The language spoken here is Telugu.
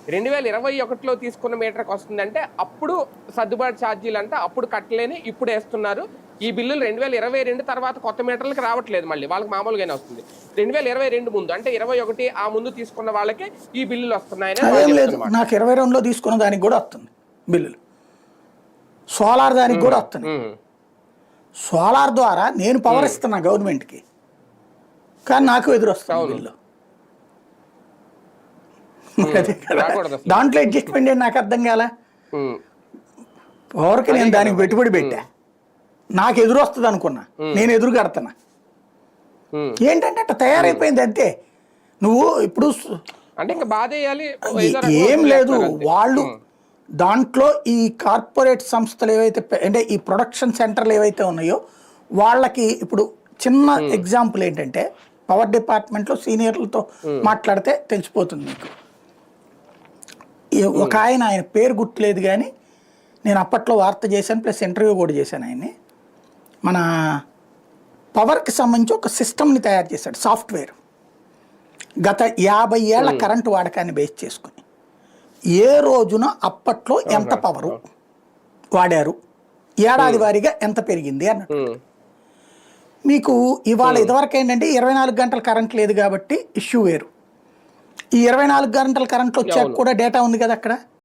2021లో తీసుకున్న మీటర్కి వస్తుందంటే అప్పుడు సర్దుబాటు ఛార్జీలు అంటే అప్పుడు కట్టలేని ఇప్పుడు వేస్తున్నారు. ఈ బిల్లులు 2022 తర్వాత కొత్త మీటర్లకు రావట్లేదు, మళ్ళీ వాళ్ళకి మామూలుగానే వస్తుంది. 2022 ముందు అంటే 21 ఆ ముందు తీసుకున్న వాళ్ళకి ఈ బిల్లులు వస్తున్నాయని అదేం లేదు, నాకు 22లో తీసుకున్న దానికి కూడా వస్తుంది బిల్లులు. సోలార్ దానికి కూడా వస్తుంది. సోలార్ ద్వారా నేను పవర్ ఇస్తున్నా గవర్నమెంట్కి, కానీ నాకు ఎదురు వస్తుంది బిల్లు. దాంట్లో అడ్జస్ట్మెంట్ ఏంటి నాకు అర్థం కాల. పవర్కి నేను దానికి పెట్టుబడి పెట్టా, నాకు ఎదురు వస్తుంది అనుకున్నా, నేను ఎదురు కడుతున్నా. ఏంటంటే అట్లా తయారైపోయింది అంతే. నువ్వు ఇప్పుడు అంటే ఇంకా బాధ ఏం లేదు, వాళ్ళు దాంట్లో ఈ కార్పొరేట్ సంస్థలు ఏవైతే అంటే ఈ ప్రొడక్షన్ సెంటర్లు ఏవైతే ఉన్నాయో వాళ్ళకి ఇప్పుడు చిన్న ఎగ్జాంపుల్ ఏంటంటే పవర్ డిపార్ట్మెంట్లో సీనియర్లతో మాట్లాడితే తెలిసిపోతుంది మీకు. ఒక ఆయన పేరు గుర్తులేదు కానీ నేను అప్పట్లో వార్త చేశాను, ప్లస్ ఇంటర్వ్యూ కూడా చేశాను ఆయన్ని. మన పవర్కి సంబంధించి ఒక సిస్టమ్ని తయారు చేశాడు, సాఫ్ట్వేర్. గత 50 ఏళ్ల కరెంటు వాడకాన్ని బేస్ చేసుకుని ఏ రోజున అప్పట్లో ఎంత పవరు వాడారు, ఏడాది వారీగా ఎంత పెరిగింది అన్నట్టు. మీకు ఇవాళ ఇదివరకు ఏంటంటే 24 గంటల కరెంట్ లేదు కాబట్టి ఇష్యూ వేరు. ఈ 24 గంటల కరెంట్లు వచ్చాక కూడా డేటా ఉంది కదా అక్కడ.